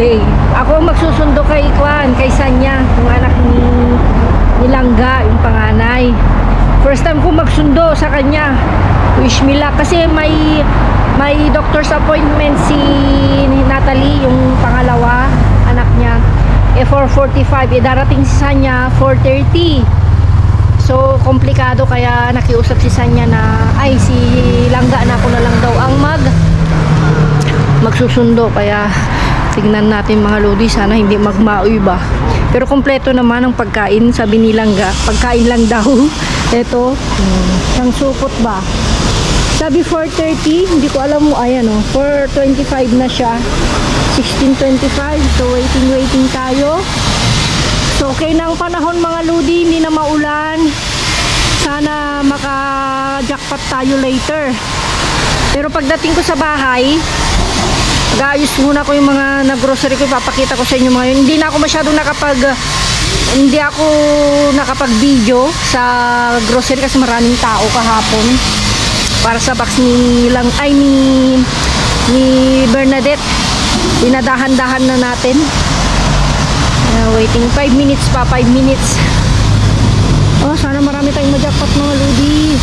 birthday. Ako magsusundo kay Kwan, kay Sanya, yung anak ni Langga, yung panganay. First time ko magsundo sa kanya. Wish me luck kasi may doctor's appointment si Natalie, yung pangalawa, anak niya. 4:45, darating si Sanya 4:30. So komplikado, kaya nakiusap si Sanya na si Langga na ako na lang daw ang magsusundo, kaya tignan natin mga lodi, sana hindi magmaoy ba. Pero kompleto naman ang pagkain, sabi ni Langga, pagkain lang daw. Ito, ang supot ba? Sabi 4:30, hindi ko alam mo, ayan 4:25 na siya. 16:25, so waiting tayo. So okay na ang panahon mga lodi, hindi na maulan. Sana maka-jackpot tayo later. Pero pagdating ko sa bahay, mag-aayos muna ko yung mga nag-grocery ko, ipapakita ko sa inyo mga yun. Hindi na ako masyadong nakapag-video sa grocery kasi maraming tao kahapon. Para sa box ni Bernadette, dinadahan-dahan na natin. Waiting 5 minutes pa, 5 minutes. Sana marami tayong ma-jackpot mga lodi.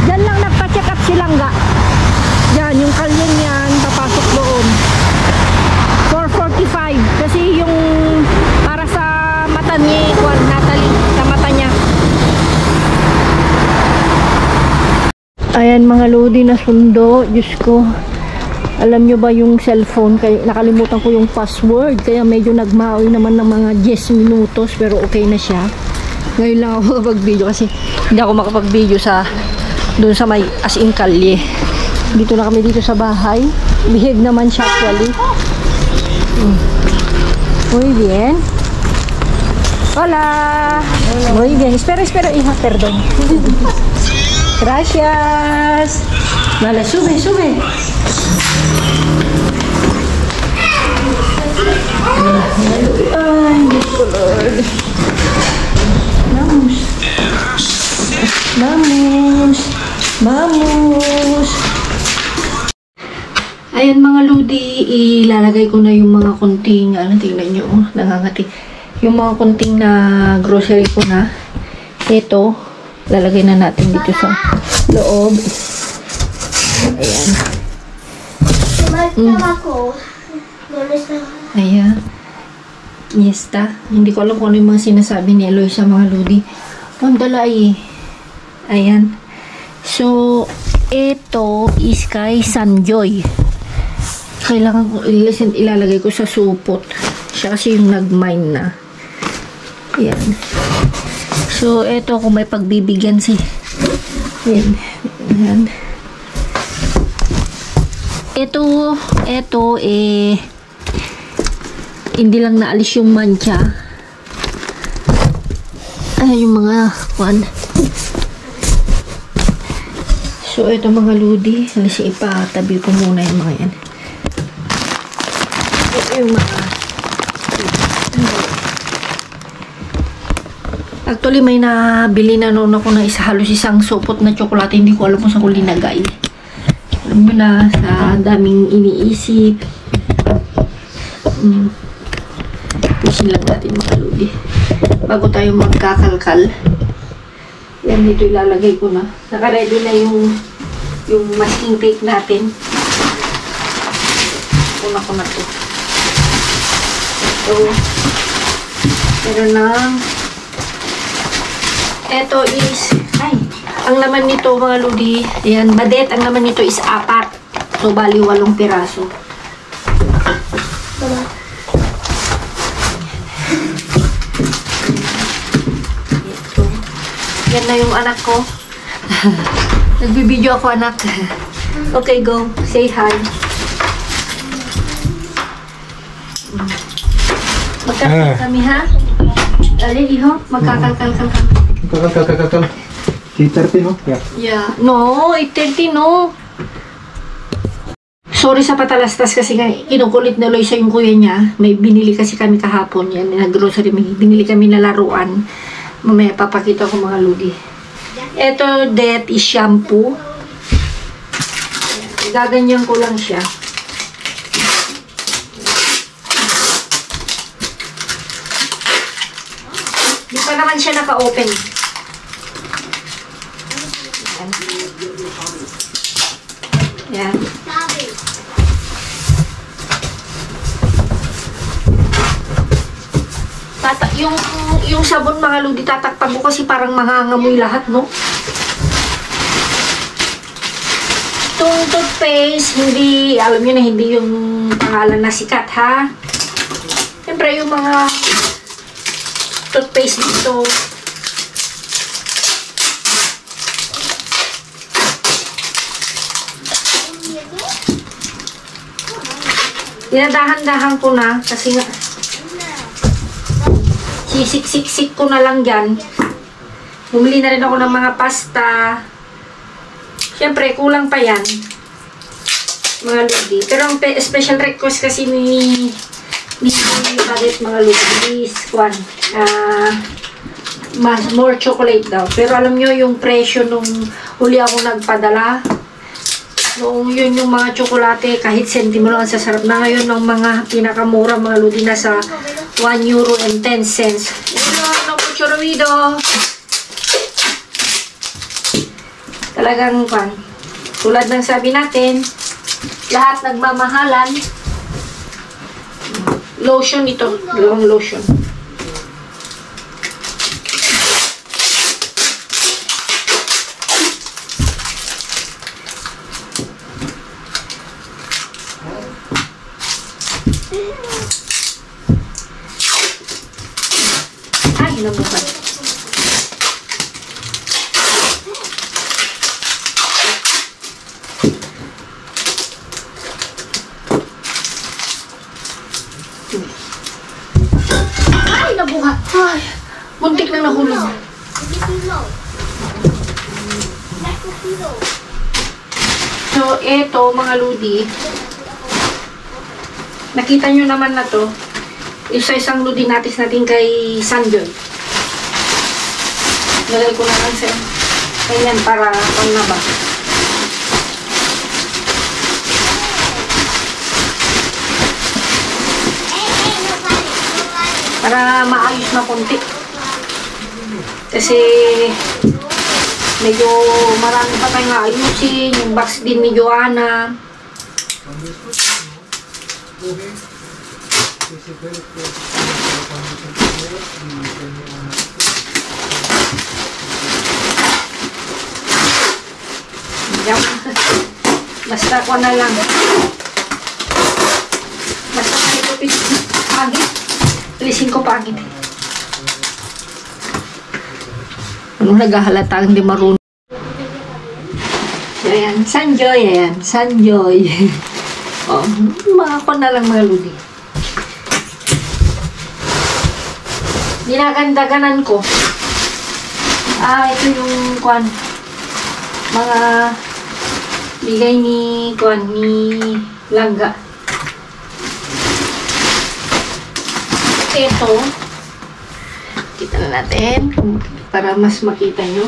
Diyan lang nagpa-check up si Langga. Diyan, yung kalyan yan, papasok doon. 4:45, kasi yung para sa mata ni Natalie, sa mata niya. Ayan mga lodi, na sundo. Diyos ko, alam nyo ba yung cellphone, kaya nakalimutan ko yung password, kaya medyo nagmaoy naman ng mga 10 minutos, pero okay na siya. Ngayon lang ako makapag-video kasi hindi ako makapag-video doon sa may as in kalye. Dito na kami dito sa bahay. Behave naman siya actually. Muy bien. Hola. Muy bien. Espera, hija, perdón. Gracias. Vale, sube. Ay, Diyos ko, Lord. Vamos. Ayan mga lodi, ilalagay ko na yung mga kunting, tingnan nyo, nangangati. Yung mga kunting na grocery ko na. Ito, lalagay na natin dito sa loob. Ayan. Ayan. Yesta. Hindi ko alam kung ano yung mga sinasabi ni Eloy sa mga lodi. Mandalay. Ayan. So, ito is kay Sanjoy. Kailangan ko ilalagay ko sa supot. Siya kasi yung nag-mine na. Ayan. So, ito kung may pagbibigyan si. Ayan. Ito hindi lang naalis yung mancha. Ayan yung mga So, ito mga lodi. Ipatabi ko muna yung mga yan. Ito yung mga actually, may nabili na noon ako na halos isang supot na tsokolate. Hindi ko alam kung saan ko linagay. Alam mo na, sa daming iniisip. Pusin lang natin mga lodi. Bago tayo magkakalkal. Yan, dito ilalagay ko na. Naka-ready na yung masking tape natin. Una ko na to. Ito. Meron lang. Ito is, ang laman nito mga lodi, ayan, badet, ang laman nito is 4. So, bali 8 piraso. Ito. Yan na yung anak ko. Nagbibideo ako, anak. Okay, go. Say hi. Magkakal kami, ha? Dali, iho. Magkakalkal. Kakal. 8:30, no? Yeah. No, 8:30, no. Sorry sa patalastas kasi kinukulit na Loisa yung kuya niya. May binili kasi kami kahapon. Yan, nag-grocery. May binili kami na laruan. Mamaya papakita ko mga ludi. Ito, that is shampoo. Igaganyan ko lang siya. Di pa naman siya naka-open. Yan. Yan. Yung sabon mga ludi, tatakpan mo kasi parang mangangamoy lahat, no? Itong toothpaste, hindi, alam nyo na, hindi yung pangalan na sikat, ha? Siyempre, yung mga toothpaste dito, dinadahan-dahan ko na, kasi nga, sisik-sik-sik ko na lang dyan. Bumili na rin ako ng mga pasta. Siyempre, kulang pa yan. Mga ludi. Pero ang special request kasi ni Badet, mga ludi, is more chocolate daw. Pero alam nyo, yung presyo nung huli ako nagpadala, noong yun yung mga tsokolate, kahit sentimo lang ang sasarap na. Ngayon, ng mga pinakamura, mga ludi, nasa €1.10. Ano po, chorowido? Talagang, tulad ng sabi natin, lahat nagmamahalan. Lotion ito, dalawang lotion. Ay, nabukan. Ay, nabuhat. Ay, muntik na nahulog. So, eto, mga ludi. Nakita nyo naman na to. Isa-isang ludi natin kay Sanjoy. Lagay ko na lang sa ganyan para pangnaba. Para maayos na konti. Kasi medyo marami pa tayong ayusin. Yung box din ni Joanna. Basta ko na lang. Basta na ito pagit. Alisin ko pagit. Ano naghahalata hindi marunong. Ayan, Sanjoy, ayan, Sanjoy. Oh, mga ko na lang mga ludi. Dinagandaganan ko. Ito yung mga bigay ni Langga. Ito, kita na natin para mas makita nyo.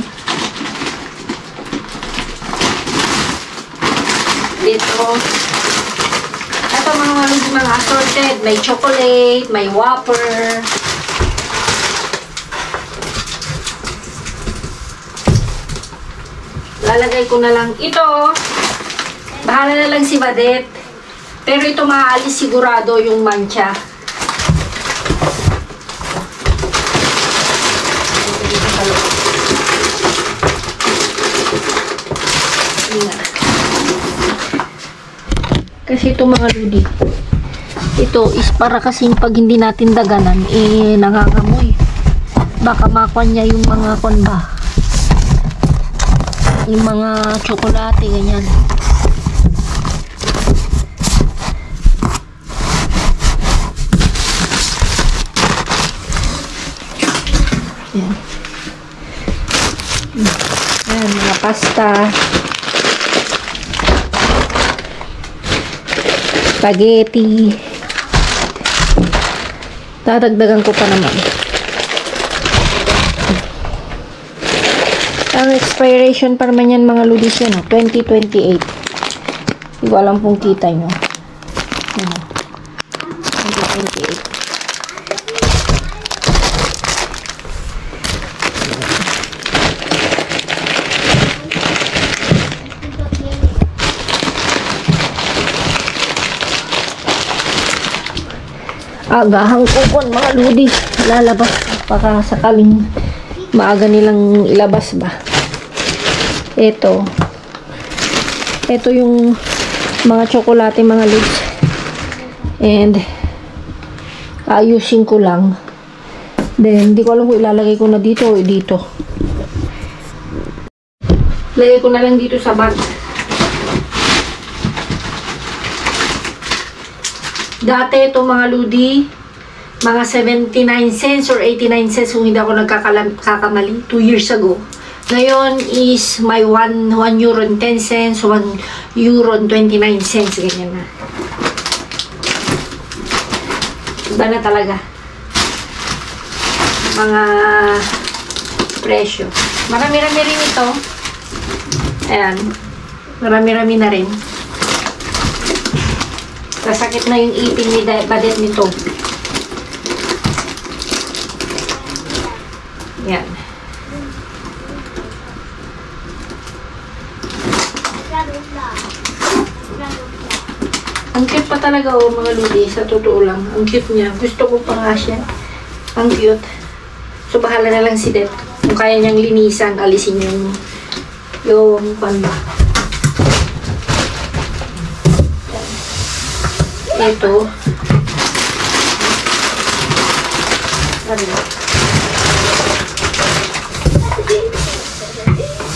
Ito mga assorted, may chocolate, may Whopper. Lalagay ko na lang ito. Bahala na lang si Badet. Pero ito maaalis sigurado yung mancha. Kasi ito mga ludi, ito is para kasing pag hindi natin daganan, nangangamoy. Baka makuha niya yung mga ba, yung mga tsokolate, ganyan. Yan. Yan, mga pasta. Spaghetti. Dadagdagan ko pa naman. Ang expiration pa naman yan mga ludis yan, 2028. Hindi ko alam kung kita nyo. Ano? 2028. Agahang kukon mga ludi. Lalabas. Baka sakaling maaga nilang ilabas ba. Ito yung mga tsokolate mga lods. And ayusin ko lang. Then hindi ko alam kung ilalagay ko na dito o dito. Lagay ko na lang dito sa bag. Dati ito mga ludi, mga 79 cents or 89 cents kung hindi ako nagkakamali, 2 years ago. Ngayon is may 1 euro and 10 cents, 1 euro and 29 cents, ganyan na. Iba na talaga. Mga presyo. Marami-rami rin ito. Ayan. Marami-rami na rin. Kasakit na yung ipin ni Badet nito. Yan. Ang cute pa talaga mga ludi, sa totoo lang. Ang cute niya. Gusto ko pa nga siya. Ang cute. So bahala na lang si Det. Kung kaya niyang linisan, alisin yung panda. Ito.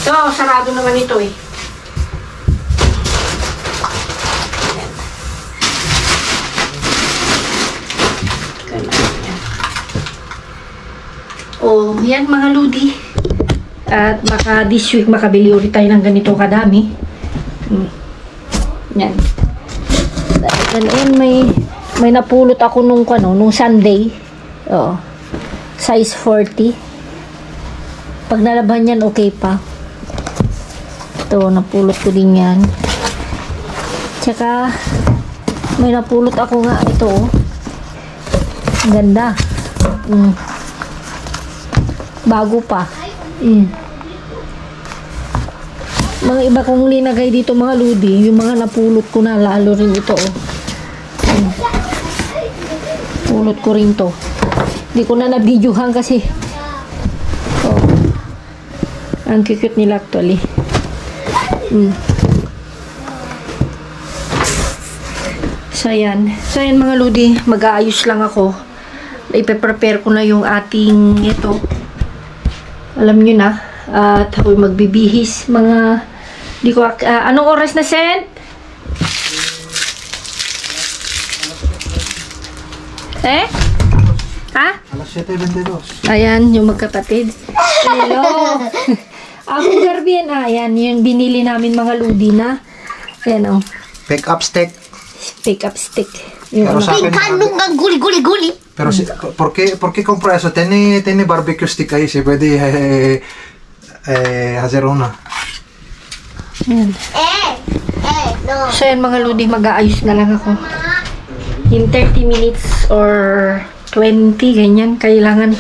Ito, sarado naman ito eh. Oh, yan mga ludi. At baka this week makabili ulit tayo ng ganito kadami. Yan. And may napulot ako nung Sunday. Oh. Size 40. Pag nalaban yan, okay pa. Ito, napulot ko din yan. Tsaka, may napulot ako nga. Ito, oh. Ang ganda. Bago pa. Mga iba kong linagay dito mga ludi. Yung mga napulot ko na, lalo rin ito, oh. Pulot ko rin to. Hindi ko na na-videohan kasi. Oh. Ang cute nila actually. So yan. So yan mga ludi. Mag-aayos lang ako. Ipe-prepare ko na yung ating ito. Alam nyo na. At ako'y magbibihis. Di ko, anong oras na, Sen? Ha? Alas 7:22. Ayan, yung magkapatid. Hello. Ako Garbien. Ayan, yung binili namin mga ludi na. Ayan, oh. Pick up stick. Pick up stick. Yung Pero sa akin, guli. pero ¿por qué compra eso? Tiene barbecue stick ahí, se puede hacer una. Ayan. No. So yan mga ludi, mag-aayos na lang ako. In 30 minutes or 20, ganyan. Kailangan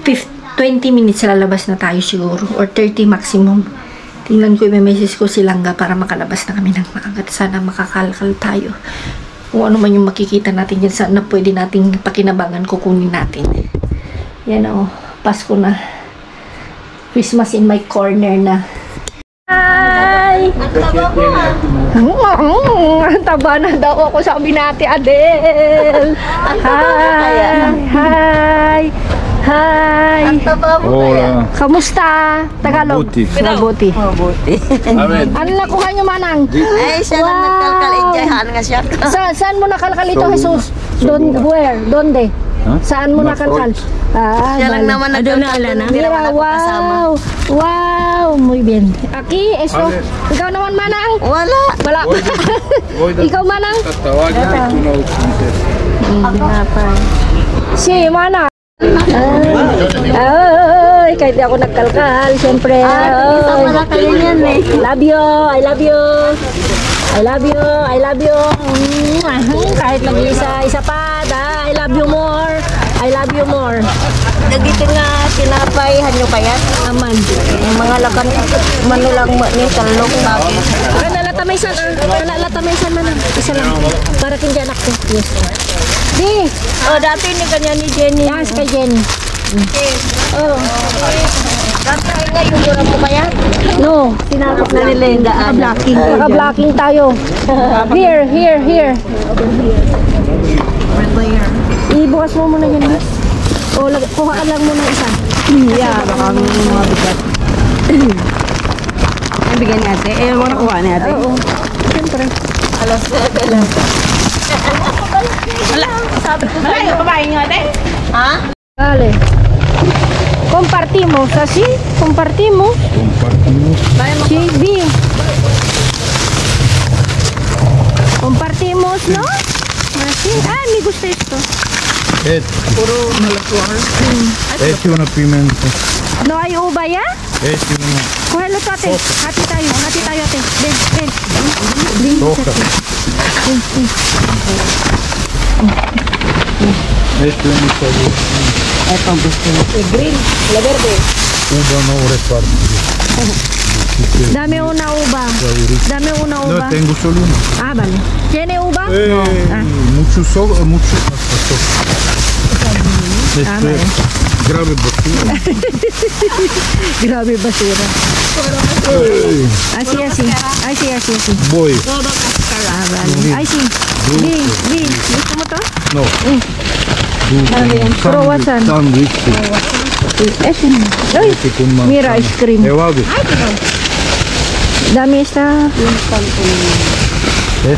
20 minutes lalabas na tayo siguro. Or 30 maximum. Tingnan ko, i-message ko si Langga para makalabas na kami ng maaga. Sana makakalkal tayo. Kung ano man yung makikita natin dyan, sana pwede nating pakinabangan, kukunin natin. Yan o, Pasko na. Christmas in my corner na. Hi! Ang taba mo. Ang taba na daw ako, sabi natin, Adele. Hi! Hi! Hi! Ang taba mo kaya. Kamusta? Tagalog? Mabuti. Mabuti. Amen. Ano nakuha nyo, Manang? Ay, siya lang nagkalkal-enjoyhan nga siya. Saan mo nakalkal ito, Jesus? Where? Donde? Saan mo nakalkal? Siya lang naman nagkalkal. Hindi naman ako kasama. Wow! Muy bien. Aquí, eso. Ikaw naman, Manang? Wala. Wala. Ikaw, Manang? Si, Manang? Ay, kahit di ako nagkalkal, siyempre. Wala kayo yan eh. Love you, I love you. I love you. I love you. Kahit lagi isa pa. I love you more. I love you more. Dagito nga tinapay hanyo kayat. Aman. Yung mga lakan manulang ni talong bakit. Nalatamaysan nalatamaysan man. Isa lang. Para kindi anak ko. Yes. Di. Oh, dati ni kanya ni Jenny. Yes, kay Jenny. Oh. Dati nga yung mura mo kaya? No. Tinakot na nila yung daan. Naka-blocking tayo. Here. Ibukas mo muna yan. O, kuhaan lang muna isa. Yeah, baka mga bigat. Ang bigyan ni ate? Eh, mo nakuha ni ate? Oo. Siyempre. Alas 7 lang. Wala, sabi ko sa'yo. Malayo pa ba yung ate? Ha? Dale. Compartimos, así. Compartimos. Sí, bien. Compartimos, ¿no? Así. Ah, me gusta esto. Eti una pimenta. No hay uva ya? Eti una Cógelo tú, ate. Hati tayo, ate. Ven, ven. soja. Eti una salud. Ito, gusto mo. Green, la verde. Uva no reparto. Dame una uva. Dame una No, uva. tengo solo una. Ah, vale. ¿Tiene uva? Mucho soja, mucho soja. Este, grave basura. Grabe basura. Así. Voy. Ah, vale. Ay, sí. Bien. ¿Gusto mo to? No. Croissant. Sandwich. Eso. Ay, Eti con manzana. mira, ice cream. Evade. Dami esta.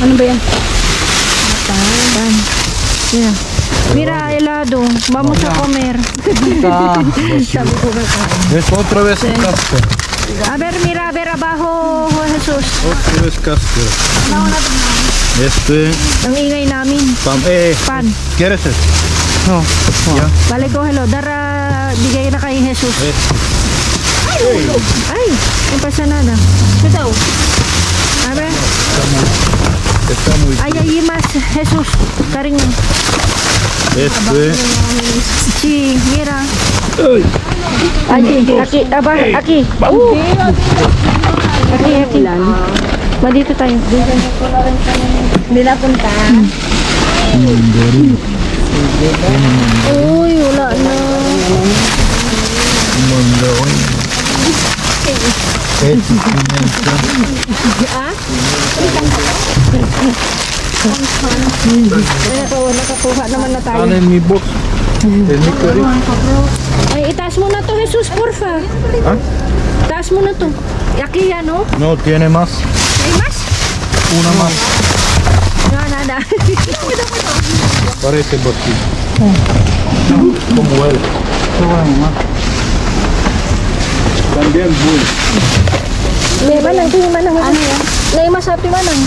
Ano ba yan? Pan. Mira, helado. Vamos a comer. Sabi ko ba ka? Es otra vez casca. A ver, mira, a ver abajo, Jesus. Otra vez casca. Este, Ang ingay namin. pan. ¿Quieres este? No. Ya. Bale, cógelo. Bigay na kay Jesus. Ay, no pasa nada. Ito. A ver. Está muy Ay, ahí más, Jesús. Cariño. Este, Sí, mira. Aquí, aquí. Aquí. Dito tayo. Hindi na punta. Uy, wala na. mandaon. Eti pimenta. Nakakuha naman na tayo. Ano yung mi box? Ini curry. Ay, itaas mo na to, Jesus, porfa. ¿Ah? Itaas mo na to. Aquí ya, ¿no? No, tiene más. ¿Hay más? Una más. No, nada. Parece botella. Como él. También bull. May manang, ito yung manang. Ano yan? May masapi manang.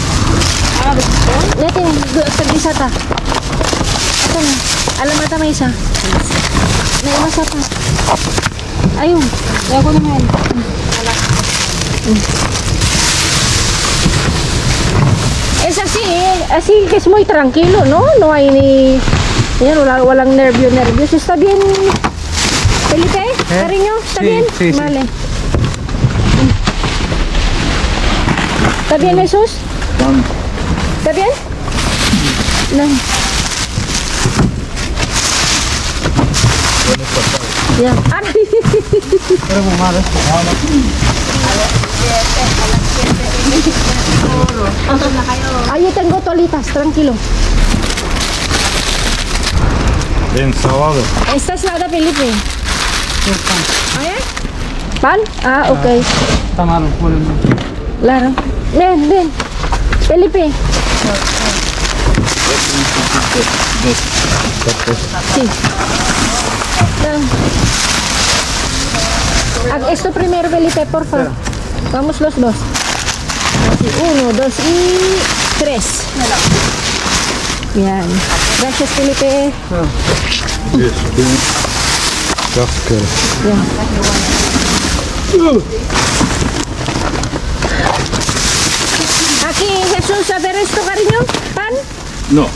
Ito yung tag-isa ta. Ito na. Alam mo ito may isa. May masapa. Ayun. Kaya ko naman. Es así que es muy tranquilo, ¿no? No hay ni... Yan, walang nervio-nervios. ¿Está bien, Felipe? Cariño, ¿está Sí, bien? sí, sí. Vale. ¿Está bien, Jesús? ¿Está bien? No. Ya. Ahí tengo tolitas, tranquilo. En sábado. Esta es nada, Felipe. ¿Ah, ya? ¿Pan? Ah, ok. Claro. Ven. Felipe. Sí. Ven. Esto primero, Felipe, por favor. Vamos los dos. Así, 1, 2 y 3. Bien. Gracias, Felipe. Este. Cáscara. Bien. Ki Jesus Saberesto ka rin yung pan? No.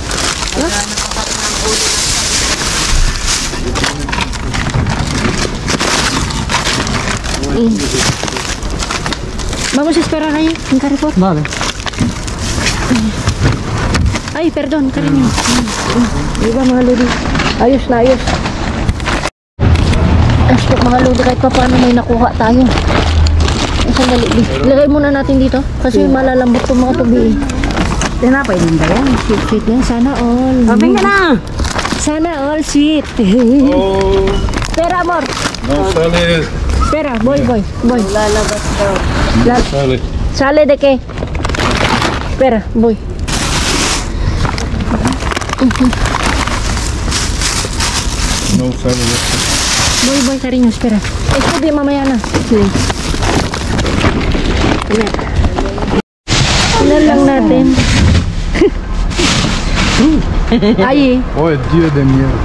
Vamos a esperar ahí, en Carrefour. Vale. Ay, perdón, cariño. Diba mga lodi? Ayos na ayos. Astok mga lodi, kahit pa paano may nakuha tayo. Isang dali. Lagay muna natin dito kasi malalambot itong mga tubi. Tinapay din ba yan? Sweet, sweet yan. Sana all. Sabi ka na! Sana all sweet. Oh, Espera, amor. no sale. Espera, boy. Lalabas daw. Sale. ¿Sale de qué? Espera, voy. No sale. Voy, cariño, espera. Esto de mamaya na. Sí. Ilan lang natin. Ay, Oh, Dieu de mierda.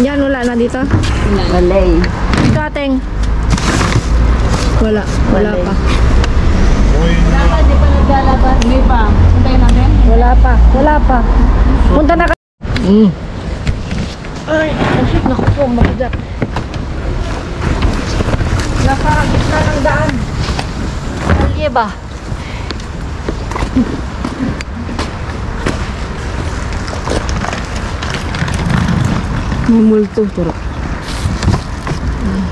yan wala na dito. Malay. Dito ateng. Wala pa. Di pa naglalabas. Hindi pa. Hintayin natin. Wala pa. Punta na ka. Ay, shit, naku po, makigat. Nasa gitna ng daan. Kalye ba? May multo, turo.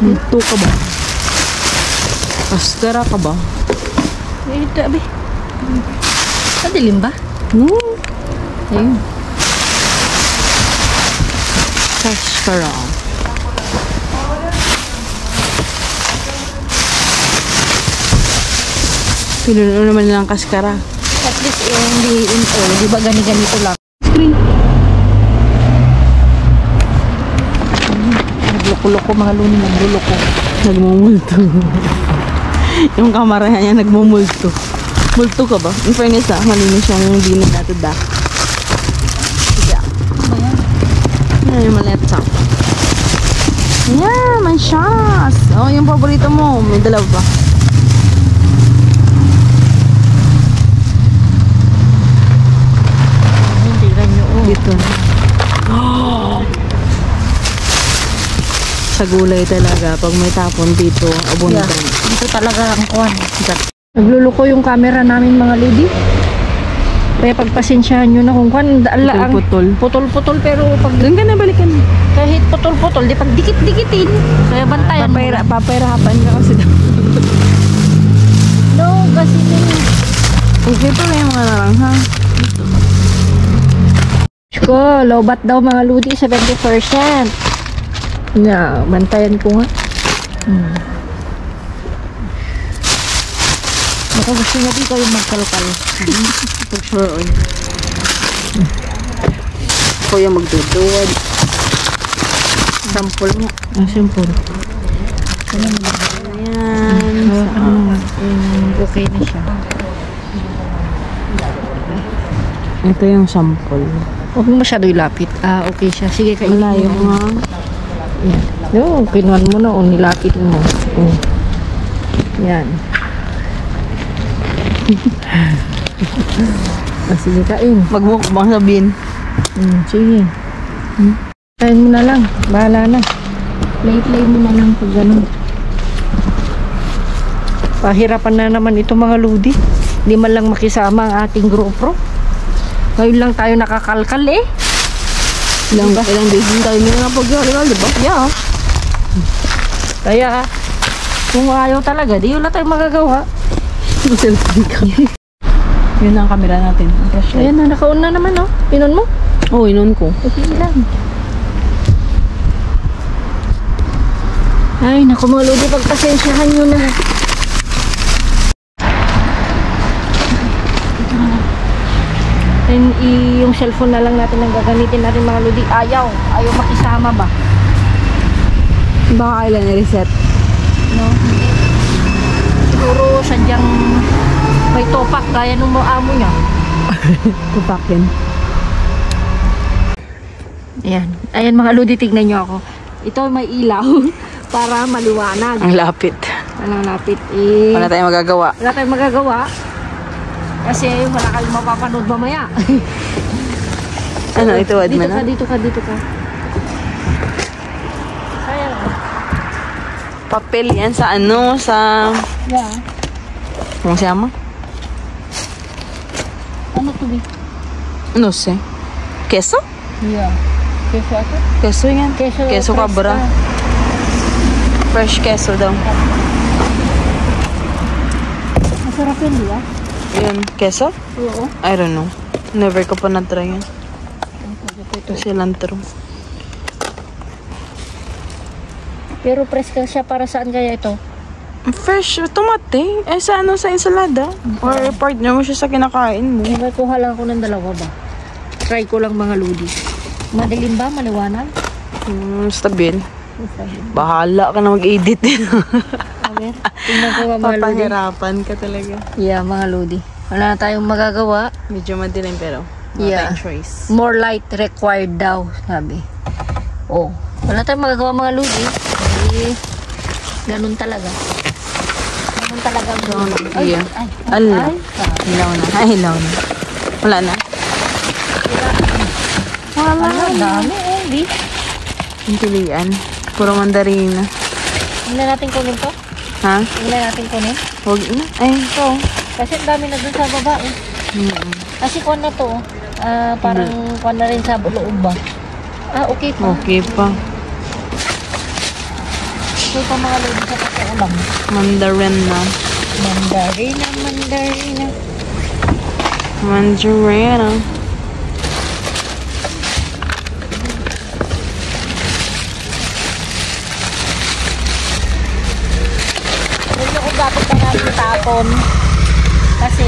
Multo ka ba? Paskara ka ba? Eh, tabi. Madilim ba? Ayun. Paskara. Pinuno naman nilang kaskara. At least, di ba ganito lang? Nagloko-loko mga luni, nagluloko. Nagmumulto. Yung kamera niya nagmumulto. Multo ka ba? In fairness malinis yung hindi na natin da. Yeah. Yan yung maliit sa. Yeah, man shots. Oh, yung paborito mo. May dalawa ba? Hindi lang nyo. Dito. Sa gulay talaga. Pag may tapon dito, abundan. Dito talaga ang kuhan. Nagluluko yung camera namin mga lady. Kaya pagpasensyahan nyo na kung kuhan. Putol-putol. Putol-putol pero pag Doon ka na, balikan. kahit putol-putol, di pag dikit-dikitin. Kaya bantayan mo. Papahirapan ka kasi daw. No, kasi Ito na yung mga narangha. ko, lobat daw mga ludi, 70%. Na, bantayan ko nga. Baka gusto nga di kayo magkalkal. For sure. Ako yung magduduwad. Sample nga. Simple. Ayan. Okay na siya. Ito yung sample. Huwag mo masyado ilapit. Okay siya. Sige, kainin Malayo mo. nga. Yan. Yung, kinuhan mo na o nilapit mo. Yan. Sige, kain. Magmukbang sabihin. Sige. Kain mo na lang. Bahala na. Play mo na lang pag ganun. Pahirapan na naman ito mga ludi. Hindi man lang makisama ang ating GoPro. Ngayon lang tayo nakakalkal eh. Ilang days din tayo nila na pag-yari, di ba? Yeah. Kaya, kung ayaw talaga, di wala tayong magagawa. Selfie ka. Yun ang camera natin. Ayan na, nakaon na naman oh. Pinon mo? Oo, inon ko. Okay lang. Ay, naku mga lodi, pagpasensyahan nyo na. And yung cellphone na lang natin ang gagamitin natin mga lodi. Ayaw makisama ba? Baka kailan i-reset. No? Siguro sadyang may topak kaya nung mga amo niya. Tupakin. Ayan mga lodi, tignan nyo ako. Ito may ilaw para maliwanag. Ang lapit. Walang lapit eh. Wala tayong magagawa. Wala tayong magagawa. Kasi wala kayong mapapanood mamaya. Ano, ito, Dito Adman? ka, dito ka, dito ka. Ayan. Papel yan sa ano, sa... Yeah. ¿Cómo se llama? Ano to be? No sé. ¿Queso? Yeah. Queso ako? Queso yan. Queso cabra. Fresh queso daw. Masarap yun, di ba? Yun. Queso? Oo. I don't know. Never ko pa na-try yan. Ito cilantro. Pero preska siya para saan kaya ito? Fresh tomate. Eh, sa ano, sa ensalada. Or partner mo siya sa kinakain mo. May kuha lang ako ng dalawa ba? Try ko lang mga ludi. Madilim ba? Maliwanag? Stabil. Bahala ka na mag-edit. A ver, tingnan ko mga ludi. Papahirapan ka talaga. Yeah, mga ludi. Wala na tayong magagawa. Medyo madilim pero wala Yeah. tayong choice. More light required daw, sabi. Oh, wala tayong magagawa mga ludi. Eh, ganun talaga. Ganun talaga. Yeah. Ay, Ala. ay. Hilaw na. Ay, hilaw na. Wala na. Wala Ang dami eh, di. Yung pilian. Puro mandarina. Hindi natin kunin to. Ha? Hindi natin kunin. Huwag na. Ay, ito. Kasi ang dami na dun sa baba eh. Kasi kuwan na to. Parang kuwan na rin sa loob ba. Okay pa. Okay pa. Okay pa mga lodi sa pagkaulam. Mandarin na. Mandarina, mandarina. Mandarina. Hindi ko dapat na natin tapon. Kasi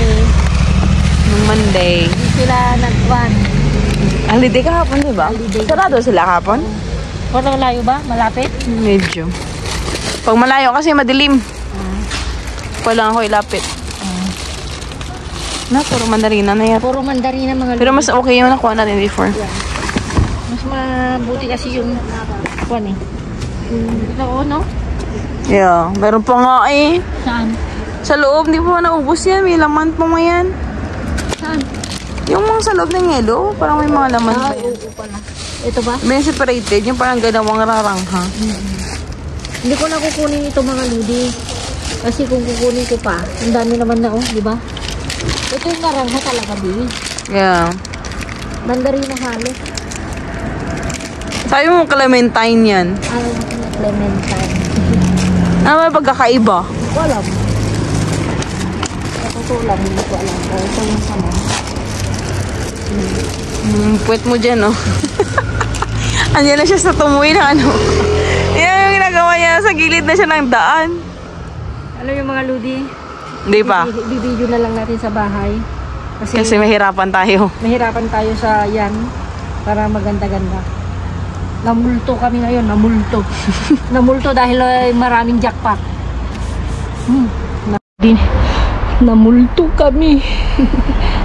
Nung Monday. hindi sila nagwan. Holiday kahapon, di ba? Holiday. Sarado sila kahapon? Walang layo ba? Malapit? Medyo. Pag malayo kasi madilim. Lang ako ilapit. Na, puro mandarina na yan. Puro mandarina mga Pero lodi. mas okay yung nakuha natin before. Mas mabuti kasi yung kuwan eh. Ito no? Yeah, meron pa nga eh. Saan? Sa loob, di pa naubos yan. May laman pa nga yan. Saan? Yung mga sa loob ng yelo, parang may mga laman pa yan. Oo pala. Ito ba? May separated, yung parang ganawang rarangha. Hindi ko na kukunin ito mga ludi. Kasi kung kukunin ko pa, ang dami naman na di ba? Ito yung narangha talaga, di. Yeah. Mandarina halos. Sabi mo clementine yan. Ayaw ko na clementine. Ano may pagkakaiba? Hindi ko alam. Sa totoo lang, hindi ko alam. O, ito yung sama. Puwet mo dyan, oh. Andiyan na siya sa tumuwi na ano. Yan yung ginagawa niya. Sa gilid na siya ng daan. Ano yung mga ludi? Hindi pa. Bibidyo na lang natin sa bahay. Kasi mahirapan tayo. Mahirapan tayo sa yan para maganda-ganda. Namulto kami ngayon, namulto. Namulto dahil maraming jackpot. Namulto kami.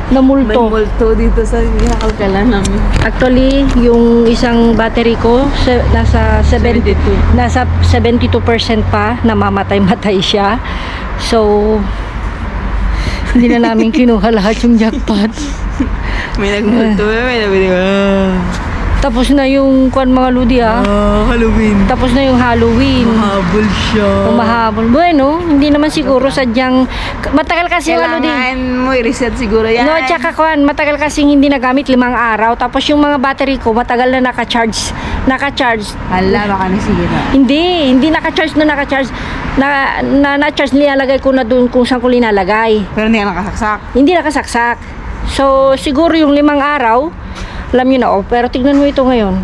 Namulto. multo dito sa hinakalkalan namin. Actually, yung isang battery ko nasa 72% pa, namamatay-matay siya. So hindi na namin kinuha lahat yung jackpot. May nagmulto, may nabili. Tapos na yung mga ludi Halloween. Tapos na yung Halloween. Mahabol siya. Mahabol. Bueno, hindi naman siguro sadyang matagal kasi yung ludi. Kailangan mo i-reset siguro yan. No, tsaka matagal kasi hindi nagamit 5 araw. Tapos yung mga battery ko matagal na naka-charge. Hala, baka nasira. Hindi naka-charge na naka-charge. Na-charge nilalagay ko na doon kung saan ko linalagay. Pero hindi ka nakasaksak. Hindi nakasaksak. So, siguro yung 5 araw, alam nyo na, pero tignan mo ito ngayon.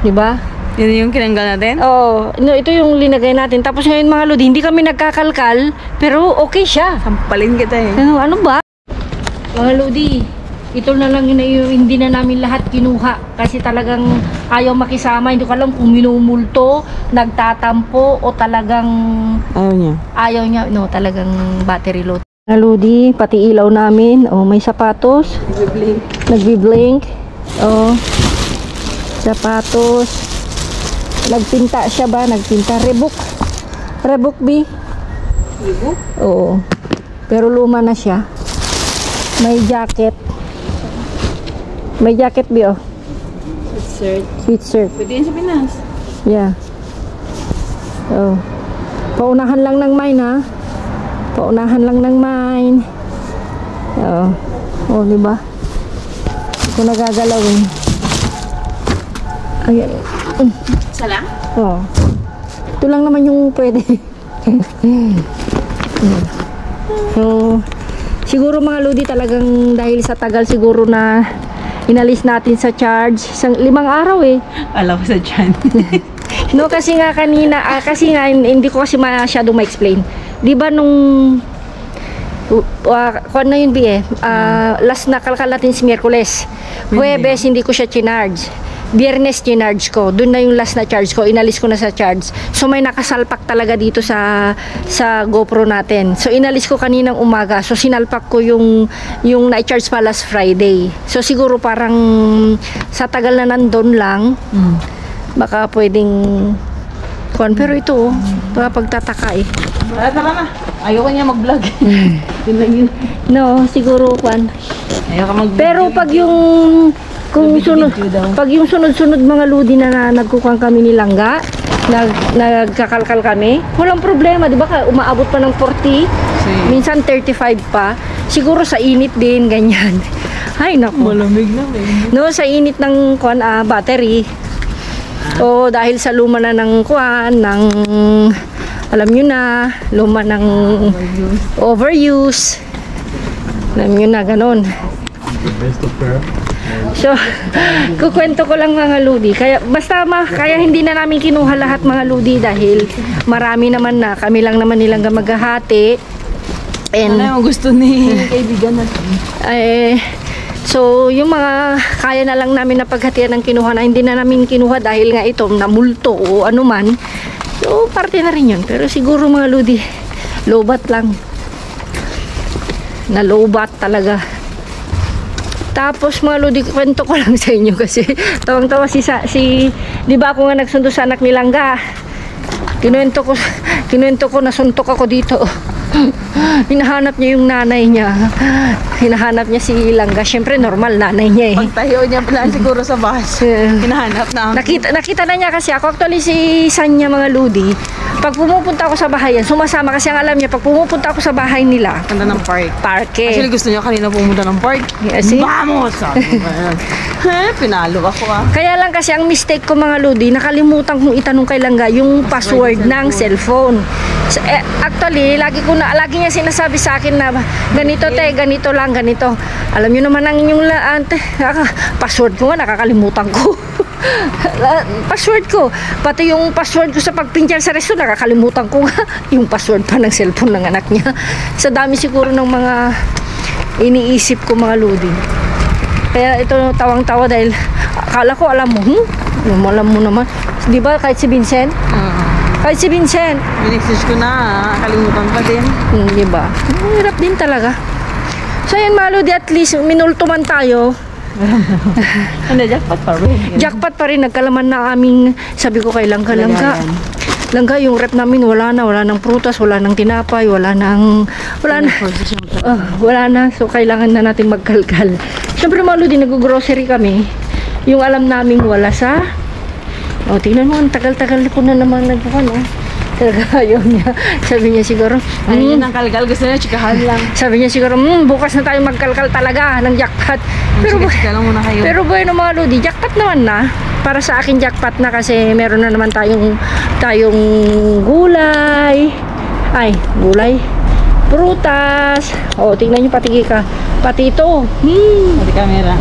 Diba? Yun yung kinanggal natin? Oo, ito yung linagay natin. Tapos ngayon mga lodi, hindi kami nagkakalkal, pero okay siya. Sampalin kita eh. Ano ba? Mga lodi, ito na lang yun, hindi na namin lahat kinuha. Kasi talagang ayaw makisama. Hindi ko alam kung minumulto, nagtatampo, o talagang ayaw niya. No, talagang battery low. Mga lodi, pati ilaw namin. May sapatos. Nagbi-blink. Sapatos. Nagpinta siya ba? Nagpinta. Reebok B. Reebok? Oo. Pero luma na siya. May jacket. May jacket B, oh. Sweatshirt. Sweatshirt. Pwede yun sa Pinas. Yeah. Oh. Paunahan lang ng mine, ha? Paunahan lang ng mine. Oo. Oh, diba? Hindi ko nagagalawin. Ayan. Isa lang? Oo. Ito lang naman yung pwede. So, siguro mga Lodi talagang dahil sa tagal siguro na inalis natin sa charge. 5 araw eh. Alam ko sa dyan. No, kasi nga kanina, kasi nga hindi ko kasi masyadong ma-explain. Di ba nung kuwan na yun last na kalkal natin si Miyerkules. Huwebes hindi ko siya chinarge. Biyernes chinarge ko. Doon na yung last na charge ko. Inalis ko na sa charge. So may nakasalpak talaga dito sa GoPro natin. So inalis ko kaninang umaga. So sinalpak ko yung na-charge pa last Friday. So siguro parang sa tagal na nandun lang. Baka pwedeng kuwan. Pero ito, pagtataka eh. Tara na. Ayoko niya mag-vlog. Yun lang yun. No, siguro kuwan. Ayoko mag-vlog. Pero pag yung pag yung sunod-sunod mga Lodi na nagkukuhan kami ni Langga, nagkakalkal kami, walang problema, di ba? Umaabot pa ng 40, minsan 35 pa. Siguro sa init din, ganyan. Ay, naku. Malamig na eh. No, sa init ng battery. O dahil sa luma na ng alam nyo na, luma ng overuse. Alam nyo na, ganon. Best of pair. So, kukwento ko lang mga Lodi. Kaya, kaya hindi na namin kinuha lahat mga Lodi dahil marami naman na. Kami lang naman nilang maghahati. And, Ano yung gusto ni kaibigan natin? So, yung mga kaya na lang namin na paghatian ng kinuha na hindi na namin kinuha dahil nga ito namulto o ano man. So, parte na rin yun. Pero siguro mga Lodi, lobat lang. Nalobat talaga. Tapos mga Lodi, kwento ko lang sa inyo kasi tawang-tawa si di ba ako nga nagsundo sa anak ni Langga. Kinuwento ko nasuntok ako dito. Hinahanap niya yung nanay niya. Hinahanap niya si Langga. Siyempre normal nanay niya eh. Pagtayo niya pala siguro sa bus. Hinahanap na. Nakita na niya kasi ako. Actually si Sanya mga Lodi, pag pumupunta ako sa bahay yan, sumasama kasi ang alam niya, pag pumupunta ako sa bahay nila, Punta ng park. parke. Actually gusto niya kanina pumunta ng park. Kasi, Vamos! Sabi ko yan. Pinalo ako ah. kaya lang kasi ang mistake ko mga Lodi, nakalimutan kong itanong kay Langga yung password ng cellphone. So, actually, lagi niya sinasabi sa akin na ganito ganito lang, ganito. Alam niyo naman ang inyong password ko nga, nakakalimutan ko. Password ko. Pati yung password ko sa pagpinchar sa resto, nakakalimutan ko nga. Yung password pa ng cellphone ng anak niya. Sa dami siguro ng mga iniisip ko mga Lodi. Kaya ito tawang-tawa dahil akala ko alam mo, alam mo naman. Di ba kahit si Vincent? Kahit si Vincent. Minexage ko na, kalimutan pa din. Di ba? Hirap din talaga. So yan mga Lodi, at least minulto man tayo. Ano, jackpot pa rin. Jackpot pa rin, nagkalaman na aming, sabi ko kay Langga, Langga, yung rep namin wala nang prutas, wala nang tinapay, wala na. So kailangan na natin magkalkal. Siyempre mga Lodi, nag-grocery kami. Yung alam namin wala sa, tingnan mo, ang tagal-tagal ko na naman nagbukan, Talaga ayaw niya. Sabi niya siguro, Ayun ang kalkal, gusto niya chikahan lang. sabi niya siguro, bukas na tayo magkalkal talaga ng jackpot. Chika lang muna kayo. Pero bueno mga Lodi, jackpot naman na. Para sa akin jackpot na kasi meron na naman tayong gulay. Gulay. Prutas. Tingnan niyo pati ito. Pati camera.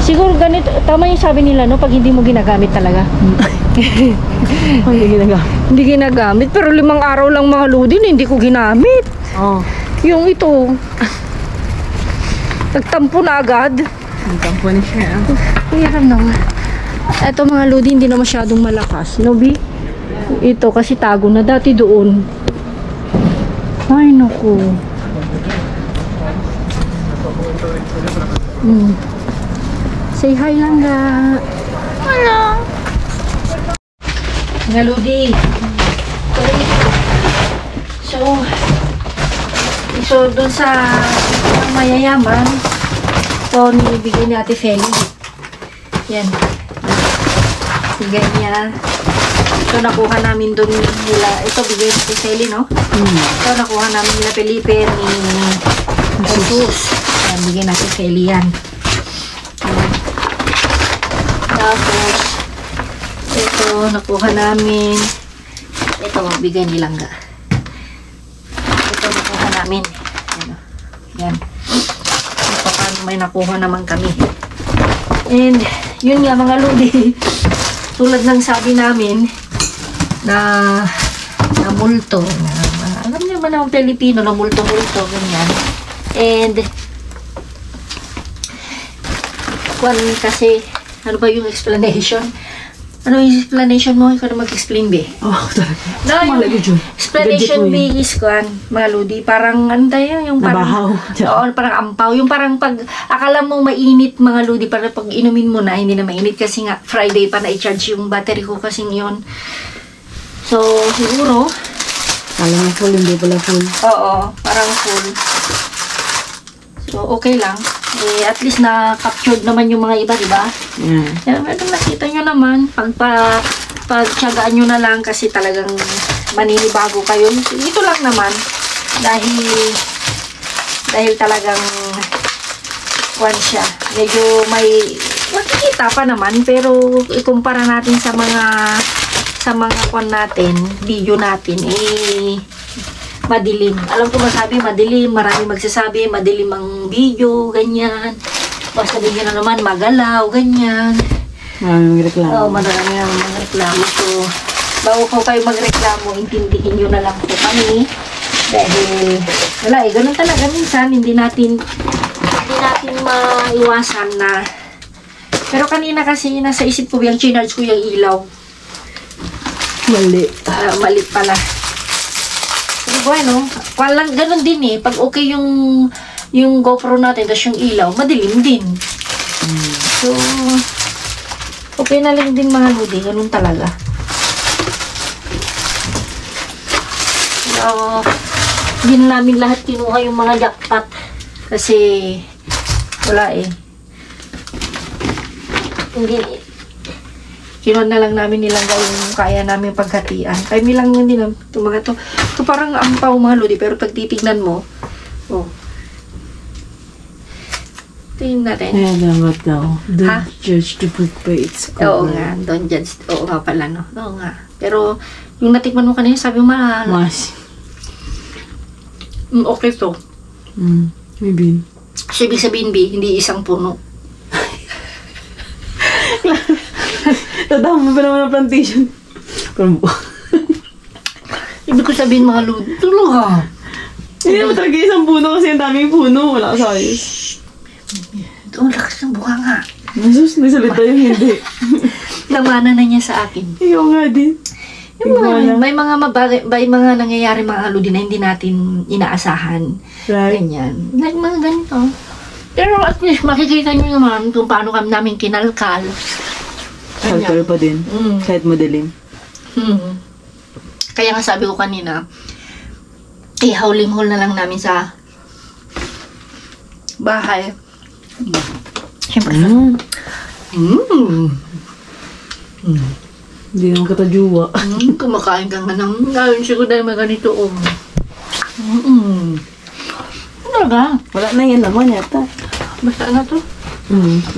Siguro ganito, tama yung sabi nila no, pag hindi mo ginagamit talaga. Hindi ginagamit. Hindi ginagamit, pero 5 araw lang mga Lodi, hindi ko ginamit. Yung ito, nagtampo na agad. Ang tampo ni siya. Hirap naman. Ito mga Lodi, hindi na masyadong malakas. No, Bi? Ito, kasi tago na dati doon. Ay, naku. Say hi lang ga. Hello. Mga Lodi. So doon sa mayayaman, ito nilibigay ni Ate Feli. Yan. Bigay niya. Ito nakuha namin doon nila. Ito bigay ni Ate Feli, no? Ito nakuha namin nila Felipe ni Jesus. Yan, bigay natin Feli yan. Yan. Tapos, ito nakuha namin. Ito, bigay ni Langga. Ito nakuha namin. Yan. Yan. Ito may nakuha naman kami. And, yun nga mga lodi. Tulad ng sabi namin, na multo. Alam niyo ba naman Pilipino na multo-multo, ganyan. And, kasi, ano ba yung explanation? Ano yung explanation mo? Ikaw na mag-explain, be. Oh, talaga. No, yung Malagi dyan. explanation, be, is mga lodi. Parang, ano tayo? Yung parang, nabahaw. Oo, parang ampaw. Yung parang pag, akala mo mainit, mga lodi, para pag inumin mo na, hindi na mainit. Kasi nga, Friday pa na-charge yung battery ko kasing yun. So, siguro, Kala nga full, hindi pala full. oo, parang full. So, okay lang. Eh, at least na-captured naman yung mga iba, di ba? Yeah. Kaya nakita nyo naman, pagtyagaan nyo na lang kasi talagang maninibago kayo. Ito lang naman, dahil talagang kwan siya. Medyo may makikita pa naman, pero ikumpara natin sa mga kwan natin, video natin, madilim. Alam ko masabi, madilim. Marami magsasabi, madilim ang video, ganyan. O sabihin na naman, magalaw, ganyan. Maraming reklamo. Oo, marami na mga reklamo. So, bago ko kayo magreklamo, intindihin nyo na lang po kami. Dahil, wala eh, ganun talaga minsan, hindi natin maiwasan na. Pero kanina kasi, nasa isip ko yung chinarge ko yung ilaw. Mali. Mali pala. Bueno, walang ganun din eh. Pag okay yung GoPro natin, tapos yung ilaw, madilim din. So, okay na lang din mga lodi. Ganun talaga. So, hindi na namin lahat kinuha yung mga jackpot. Kasi, wala eh. Hindi, kinuha na lang namin nilang yung kaya namin paghatian. Kami lang hindi lang. Ito mga to. Ito parang ampaw mga lodi. Pero pag titignan mo, oh. Tingnan natin. Kaya dapat daw. Ha? Don't judge the book by its cover. Oo nga. Don't judge. Oo nga pala, no? Oo nga. Pero, yung natikman mo kanina, sabi mo Mas. okay to. Maybe. So, ibig sabihin, B, hindi isang puno. Tadama pa naman ang plantation. Pero, Ibig ko sabihin, mga lodi. Talaga. hindi naman talaga isang puno kasi ang daming puno. Wala ka size. Ito, ang lakas ng buha nga. Nasus, nagsalita yung hindi. Namana na niya sa akin. Ikaw nga din. May mga nangyayari mga lodi na hindi natin inaasahan. Right. Ganyan. Like mga ganito. Pero at least makikita nyo naman kung paano kami namin kinalkal. Shelter pa din. Kahit madilim. Kaya nga sabi ko kanina, ihauling-hol na lang namin sa bahay. Siyempre. Hindi naman katajuwa. Kumakain ka nga ng ngayon siguro dahil may ganito. Talaga? Wala na yan naman yata. Basta na to.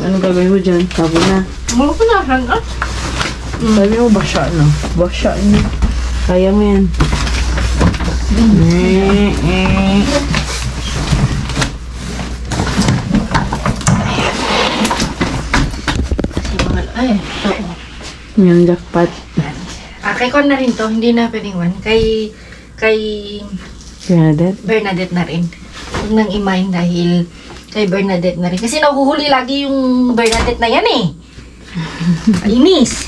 Anong gagawin mo dyan? Tapon na. Wala ko nasan ah. Sabi mo, basya na. Basya na. Kaya mo yan. Kasi mga, ay, ito. Yung jackpot. Kay Kon na rin to, hindi na pwedeng one. Kay Bernadette? Bernadette na rin. Huwag nang i-mind dahil kay Bernadette na rin. Kasi nahuhuli lagi yung Bernadette na yan eh. Inis.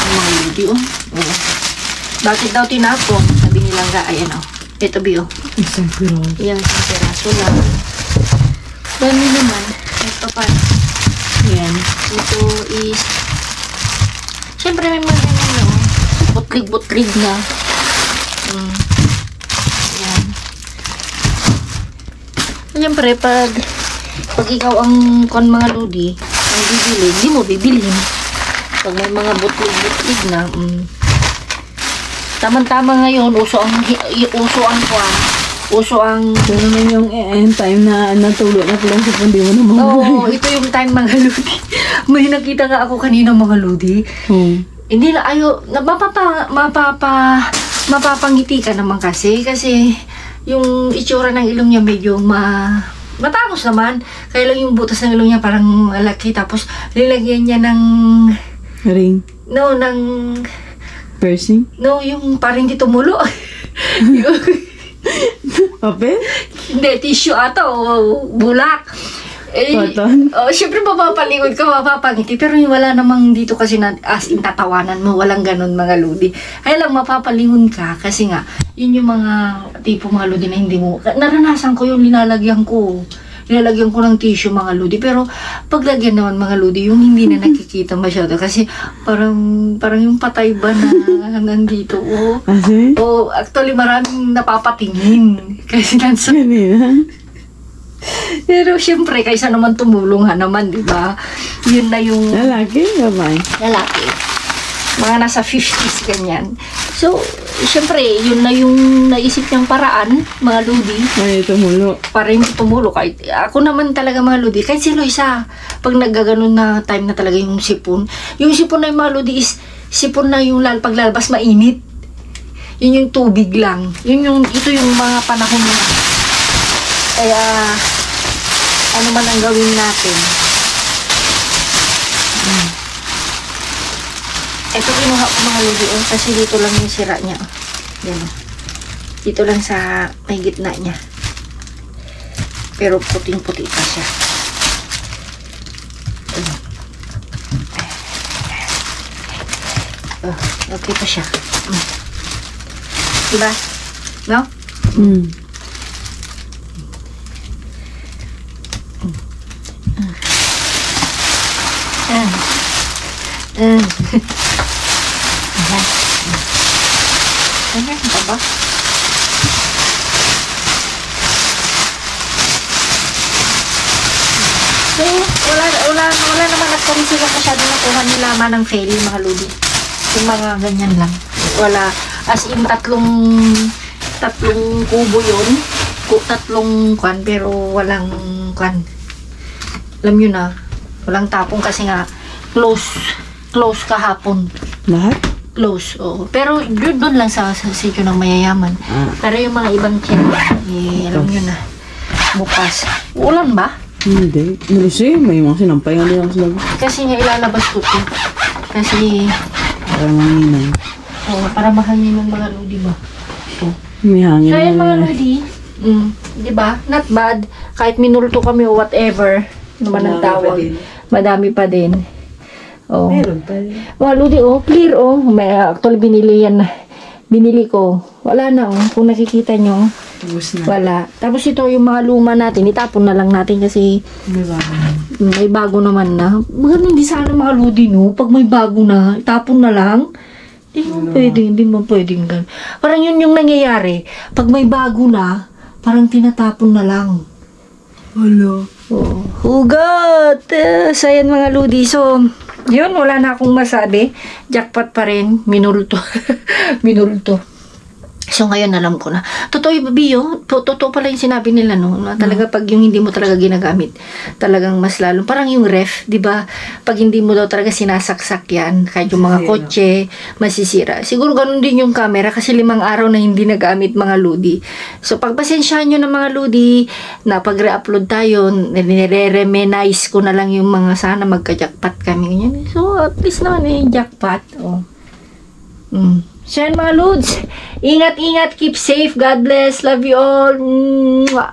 Mga ludi oh. Bakit daw tinapon? Sabi nilang ga, ayan oh. Ito bi oh. Isang piraso. Yan, isang peraso lang. Dami naman. Ito pa. Yan. Ito is siyempre may mga ganyan no. butlig-butlig na. Yan. Siyempre, pag ikaw ang mga lodi, ang bibili, hindi mo bibilhin. Pag may mga butlig-butlig na, tama-tama ngayon, uso ang Ito naman yung time na natulo na pala sa hindi mo naman. Oo, ito yung time mga lodi. May nakita nga ako kanina mga lodi. Hindi na mapapangiti ka naman kasi yung itsura ng ilong niya medyo matangos naman. Kaya lang yung butas ng ilong niya parang malaki. Tapos nilagyan niya ng Ring? No, ng Piercing? No, yung parang hindi tumulo. Papel? Hindi, tissue ata o bulak. Cotton? Siyempre mapapalingon ka, mapapangiti. Pero yung wala namang dito kasi na as in tatawanan mo, walang ganun mga lodi. Kaya lang mapapalingon ka kasi nga, yun yung mga tipo mga lodi na hindi mo, naranasan ko yung nilalagyan ko ng tissue mga lodi. Pero paglagyan naman mga lodi, yung hindi na nakikita masyado kasi parang yung patay ba na nandito. Kasi? Actually maraming napapatingin kasi nansa. Kanina? Pero syempre, kaysa naman tumulong naman, di ba? Yun na yung Lalaki? Babae? lalaki. Mga nasa 50s, ganyan. So, syempre, yun na yung naisip niyang paraan, mga lodi. Ay, tumulo. Para hindi tumulo. Kahit, ako naman talaga mga lodi. Kahit si Loisa, pag naggaganon na time na talaga yung sipon na yung mga lodi is, sipon na yung paglalabas mainit. Yun yung tubig lang. Ito yung mga panahon na. Kaya, ano man ang gawin natin. Ito kinuha ko mga lodi, kasi dito lang yung sira niya. Yan. Dito lang sa may gitna niya. Pero puting-puti pa siya. Okay pa siya. Diba? No? Ano ba ba? So, wala naman actually sila masyado nakuha nila manang fail yung mga lodi. Yung mga ganyan lang. Wala, as in tatlong kubo yun. Tatlong kwan, pero walang kwan. Alam yun na, walang tapong kasi nga close kahapon. Lahat? Close, oo. Pero doon lang sa sityo ng mayayaman. Pero yung mga ibang tiyan, alam nyo na, bukas. Ulan ba? Hindi. Kasi may mga sinampay nga lang sila. Kasi nga ilalabas ko ito. Kasi, Para manginang. para mahangin ng mga lodi ba? Ito. May hangin So, yan mga na. lodi, di ba? Not bad. Kahit minulto kami o whatever, naman ang tawag. Madami pa din. Oh. Meron pa rin. Mga lodi, clear, May, actually, binili ko. Wala na, Kung nakikita nyo, Ubus na. wala. Tapos ito, yung mga luma natin, itapon na lang natin kasi May bago. may bago naman na. Ganun din sana mga lodi, no? Pag may bago na, itapon na lang. Hindi mo pwedeng ganun. Parang yun yung nangyayari. Pag may bago na, parang tinatapon na lang. Wala. Hugot! So, yan mga lodi. So, yun, wala na akong masabi. Jackpot pa rin. Minulto. Minulto. So, ngayon alam ko na. Totoo yung Biyo. Totoo pala yung sinabi nila, no? Na talaga pag yung hindi mo talaga ginagamit, talagang mas lalo. Parang yung ref, di ba? Pag hindi mo daw talaga sinasaksak yan, kahit yung mga kotse, masisira. Siguro ganun din yung camera kasi 5 araw na hindi nagamit mga lodi. So, pagpasensyahan nyo ng mga lodi na pag re-upload tayo, nire-remenize ko na lang yung mga sana magka-jackpot kami. Ganyan. So, at least naman jackpot. So, yan mga lods. Ingat-ingat. Keep safe. God bless. Love you all. Mwah.